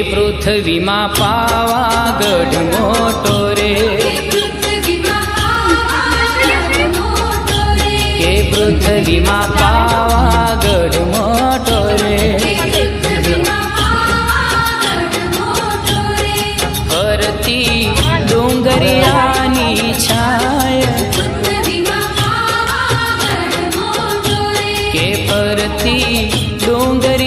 પૃથ્વીમાં પાવાગઢ મોટો રે, કે પૃથ્વીમાં પાવાગઢ મોટો રે, ફરતી ડુંગરિયાની છાય, કે ફરતી ડુંગર